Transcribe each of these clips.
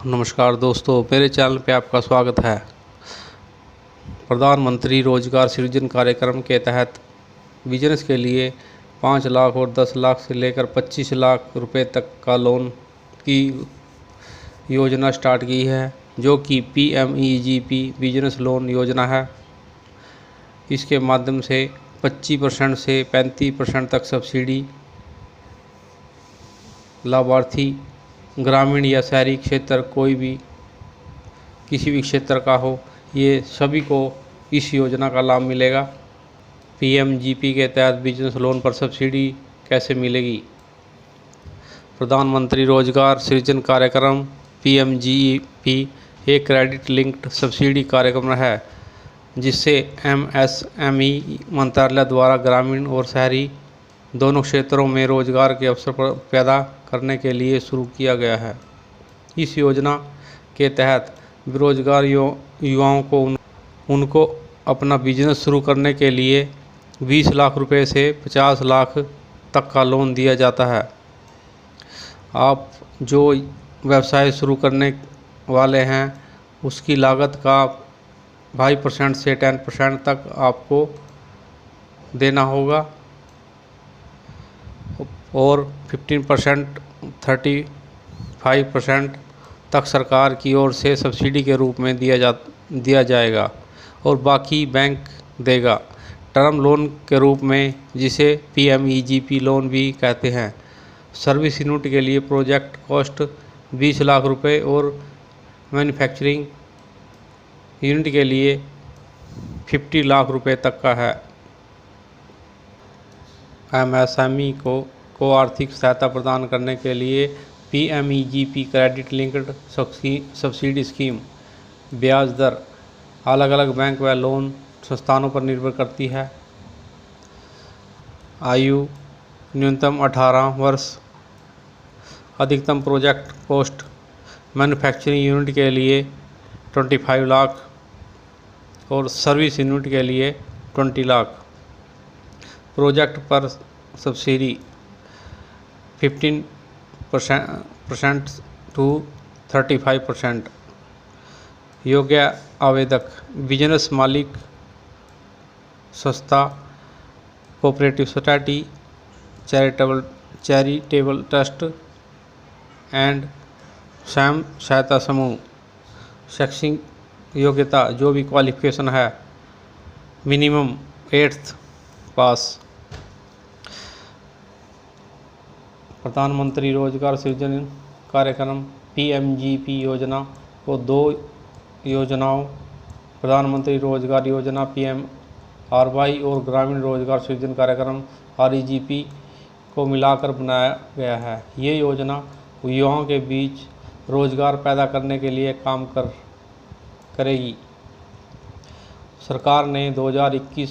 नमस्कार दोस्तों, मेरे चैनल पे आपका स्वागत है। प्रधानमंत्री रोजगार सृजन कार्यक्रम के तहत बिजनेस के लिए 5 लाख और 10 लाख से लेकर 25 लाख रुपए तक का लोन की योजना स्टार्ट की है, जो कि PMEGP बिजनेस लोन योजना है। इसके माध्यम से 25% से 35% तक सब्सिडी लाभार्थी ग्रामीण या शहरी क्षेत्र कोई भी किसी भी क्षेत्र का हो, ये सभी को इस योजना का लाभ मिलेगा। PMGP के तहत बिजनेस लोन पर सब्सिडी कैसे मिलेगी? प्रधानमंत्री रोजगार सृजन कार्यक्रम PMGP एक क्रेडिट लिंक्ड सब्सिडी कार्यक्रम है, जिससे MSME मंत्रालय द्वारा ग्रामीण और शहरी दोनों क्षेत्रों में रोजगार के अवसर पैदा करने के लिए शुरू किया गया है। इस योजना के तहत बेरोजगार युवाओं को उनको अपना बिजनेस शुरू करने के लिए 20 लाख रुपए से 50 लाख तक का लोन दिया जाता है। आप जो व्यवसाय शुरू करने वाले हैं, उसकी लागत का 5% से 10% तक आपको देना होगा और 15% 35% तक सरकार की ओर से सब्सिडी के रूप में दिया जाएगा और बाकी बैंक देगा। टर्म लोन के रूप में, जिसे PMEGP लोन भी कहते हैं, सर्विस यूनिट के लिए प्रोजेक्ट कॉस्ट 20 लाख रुपए और मैन्युफैक्चरिंग यूनिट के लिए 50 लाख रुपए तक का है। MSME को आर्थिक सहायता प्रदान करने के लिए PMEGP credit linked subsidy scheme ब्याज दर अलग अलग बैंक व लोन संस्थानों पर निर्भर करती है। आयु न्यूनतम 18 वर्ष। अधिकतम प्रोजेक्ट कॉस्ट मैन्युफैक्चरिंग यूनिट के लिए 25 लाख और सर्विस यूनिट के लिए 20 लाख। प्रोजेक्ट पर सब्सिडी 15% to 35%। योग्य आवेदक बिजनेस मालिक, संस्था, cooperative society, charitable trust and स्वयं सहायता समूह। शैक्षिक योग्यता जो भी क्वालिफिकेशन है, मिनिमम 8th पास। प्रधानमंत्री रोजगार सृजन कार्यक्रम PMGP योजना को 2 योजनाओं, प्रधानमंत्री रोजगार योजना PMRY और ग्रामीण रोजगार सृजन कार्यक्रम REGP को मिलाकर बनाया गया है। ये योजना युवाओं के बीच रोजगार पैदा करने के लिए काम करेगी। सरकार ने 2021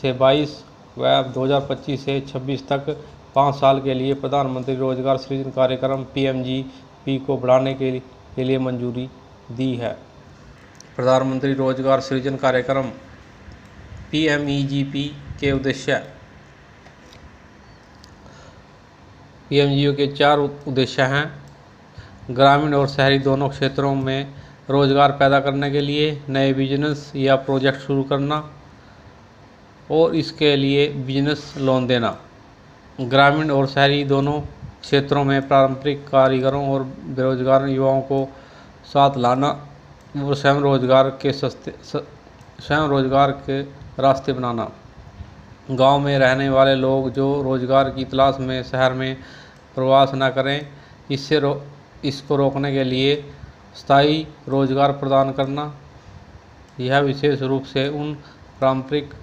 से 22 व 2025 से 26 तक 5 साल के लिए प्रधानमंत्री रोजगार सृजन कार्यक्रम PMGP को बढ़ाने के लिए मंजूरी दी है। प्रधानमंत्री रोजगार सृजन कार्यक्रम PMEGP के उद्देश्य। PMGP के 4 उद्देश्य हैं। ग्रामीण और शहरी दोनों क्षेत्रों में रोजगार पैदा करने के लिए नए बिजनेस या प्रोजेक्ट शुरू करना और इसके लिए बिजनेस लोन देना। ग्रामीण और शहरी दोनों क्षेत्रों में पारंपरिक कारीगरों और बेरोजगार युवाओं को साथ लाना और स्वयं रोजगार के रास्ते बनाना। गांव में रहने वाले लोग जो रोजगार की तलाश में शहर में प्रवास न करें, इसको रोकने के लिए स्थायी रोजगार प्रदान करना। यह विशेष रूप से उन पारंपरिक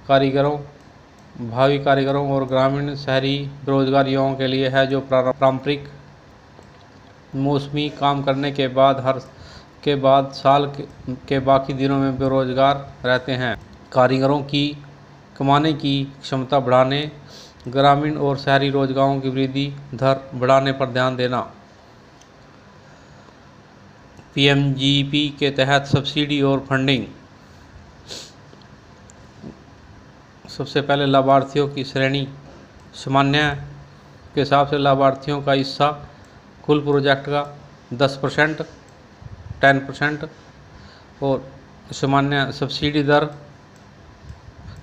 कारीगरों, भावी कारीगरों और ग्रामीण शहरी बेरोजगार युवाओं के लिए है, जो पारंपरिक मौसमी काम करने के बाद साल के बाकी दिनों में बेरोजगार रहते हैं। कारीगरों की कमाने की क्षमता बढ़ाने, ग्रामीण और शहरी रोजगारों की वृद्धि दर बढ़ाने पर ध्यान देना। PMGP के तहत सब्सिडी और फंडिंग। सबसे पहले लाभार्थियों की श्रेणी। सामान्य के हिसाब से लाभार्थियों का हिस्सा कुल प्रोजेक्ट का 10%, 10%। और सामान्य सब्सिडी दर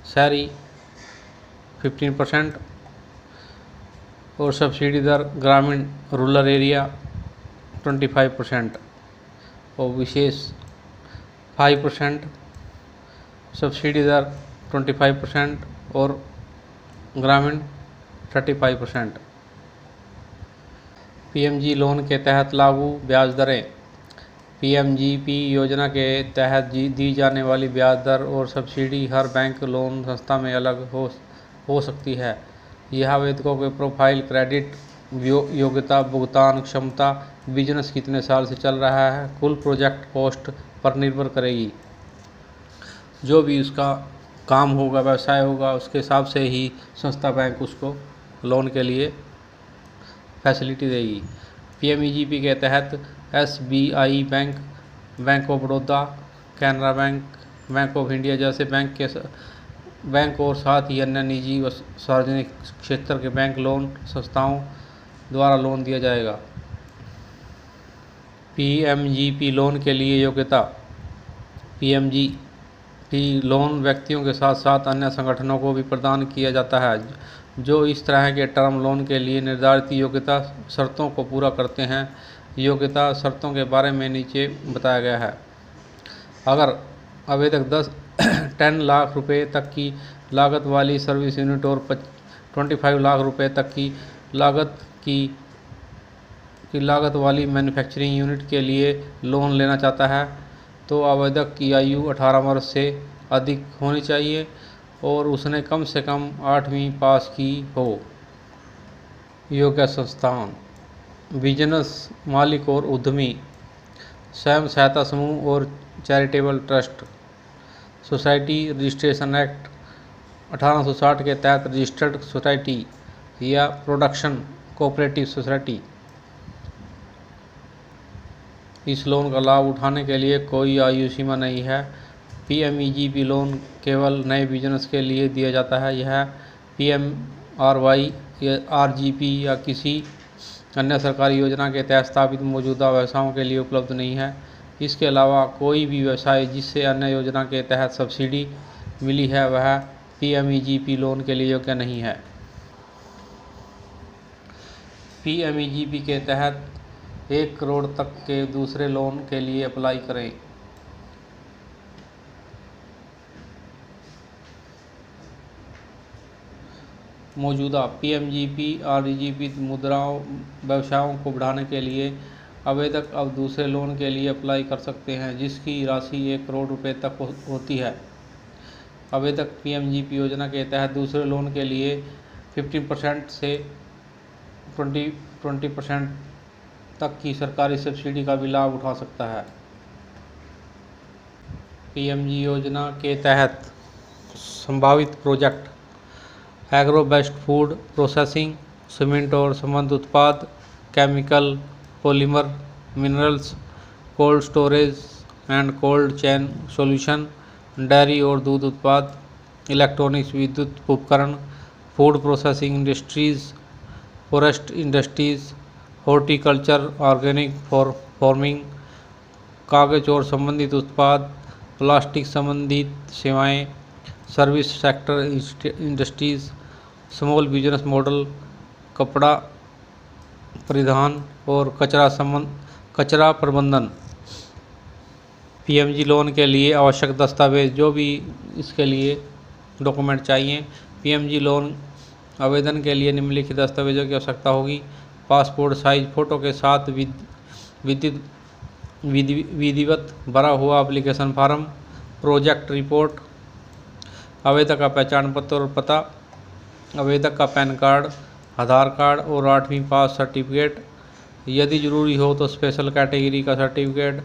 शहरी 15% और सब्सिडी दर ग्रामीण रूरल एरिया 25% और विशेष 5%, सब्सिडी दर 25% और ग्रामीण 35%। पीएमजी लोन के तहत लागू ब्याज दरें। पीएमजीपी योजना के तहत दी जाने वाली ब्याज दर और सब्सिडी हर बैंक लोन संस्था में अलग हो सकती है। यह आवेदकों के प्रोफाइल, क्रेडिट योग्यता, भुगतान क्षमता, बिजनेस कितने साल से चल रहा है, कुल प्रोजेक्ट कॉस्ट पर निर्भर करेगी। जो भी उसका काम होगा, व्यवसाय होगा, उसके हिसाब से ही संस्था बैंक उसको लोन के लिए फैसिलिटी देगी। पीएमईजीपी के तहत SBI bank, bank of Baroda, Canara bank, bank of India जैसे बैंक और साथ ही अन्य निजी व सार्वजनिक क्षेत्र के बैंक लोन संस्थाओं द्वारा लोन दिया जाएगा। पीएमजीपी लोन के लिए योग्यता। पीएमजीपी लोन व्यक्तियों के साथ साथ अन्य संगठनों को भी प्रदान किया जाता है जो इस तरह के टर्म लोन के लिए निर्धारित योग्यता शर्तों को पूरा करते हैं। योग्यता शर्तों के बारे में नीचे बताया गया है। अगर आवेदक 10 लाख रुपए तक की लागत वाली सर्विस यूनिट और 25 लाख रुपए तक की लागत वाली मैन्युफैक्चरिंग यूनिट के लिए लोन लेना चाहता है तो आवेदक की आयु 18 वर्ष से अधिक होनी चाहिए और उसने कम से कम 8वीं पास की हो। योग्य संस्थान। बिजनेस मालिक और उद्यमी, स्वयं सहायता समूह और charitable trust. Society registration act 1860 के तहत रजिस्टर्ड सोसाइटी या प्रोडक्शन कोऑपरेटिव सोसाइटी। इस लोन का लाभ उठाने के लिए कोई आयु सीमा नहीं है। पीएमईजीपी लोन केवल नए बिजनेस के लिए दिया जाता है। यह पीएमआरवाई या आरजीपी या किसी अन्य सरकारी योजना के तहत स्थापित मौजूदा व्यवसायों के लिए उपलब्ध नहीं है। इसके अलावा कोई भी व्यवसाय जिससे अन्य योजना के तहत सब्सिडी मिली है वह पीएमईजीपी लोन के लिए योग्य नहीं है। पीएमईजीपी के तहत 1 करोड़ तक के दूसरे लोन के लिए अप्लाई करें। मौजूदा पीएमजीपी आरजीपी मुद्राओं व्यवसायों को बढ़ाने के लिए आवेदक अब दूसरे लोन के लिए अप्लाई कर सकते हैं जिसकी राशि 1 करोड़ रुपए तक होती है। आवेदक पीएमजीपी योजना के तहत दूसरे लोन के लिए 15% से 20% तक की सरकारी सब्सिडी का भी लाभ उठा सकता है। पीएमजी योजना के तहत संभावित project: agro based food processing, cement और संबद्ध उत्पाद, chemical, polymer, minerals, cold storage and cold chain solution, dairy और दूध उत्पाद, इलेक्ट्रॉनिक्स, विद्युत उपकरण, food processing industries, forest industries, horticulture, organic farming, कागज और संबंधित उत्पाद, प्लास्टिक संबंधित सेवाएं, service sector industries, small business model, कपड़ा परिधान और कचरा प्रबंधन। पीएमजी लोन के लिए आवश्यक दस्तावेज। जो भी इसके लिए डॉक्यूमेंट चाहिए। पीएमजी लोन आवेदन के लिए निम्नलिखित दस्तावेजों की आवश्यकता होगी: पासपोर्ट साइज फोटो के साथ विधिवत भरा हुआ एप्लीकेशन फॉर्म, प्रोजेक्ट रिपोर्ट, आवेदक का पहचान पत्र और पता, आवेदक का पैन कार्ड, आधार कार्ड और 8वीं पास सर्टिफिकेट, यदि जरूरी हो तो स्पेशल कैटेगरी का सर्टिफिकेट,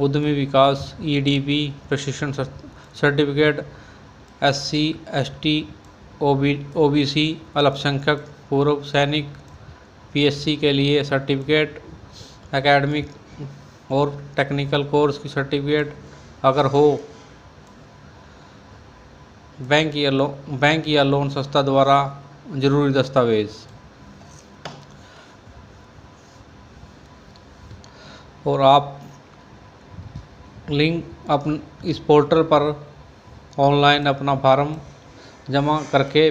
उद्यमी विकास ईडीपी प्रशिक्षण सर्टिफिकेट, एससी एसटी ओबीसी अल्पसंख्यक पूर्व सैनिक पीएससी के लिए सर्टिफिकेट, एकेडमिक और टेक्निकल कोर्स की सर्टिफिकेट अगर हो, बैंक या लोन संस्था द्वारा जरूरी दस्तावेज। और आप लिंक इस पोर्टल पर ऑनलाइन अपना फार्म जमा करके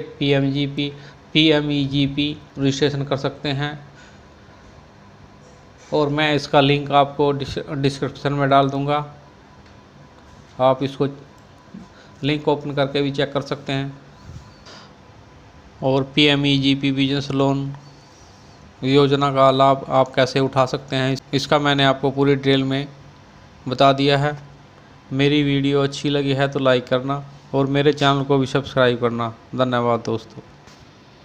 PMEGP रजिस्ट्रेशन कर सकते हैं। और मैं इसका लिंक आपको डिस्क्रिप्शन में डाल दूंगा, आप इसको लिंक ओपन करके भी चेक कर सकते हैं। और PMEGP बिजनेस लोन योजना का लाभ आप कैसे उठा सकते हैं, इसका मैंने आपको पूरी डिटेल में बता दिया है। मेरी वीडियो अच्छी लगी है तो लाइक करना और मेरे चैनल को भी सब्सक्राइब करना। धन्यवाद दोस्तों।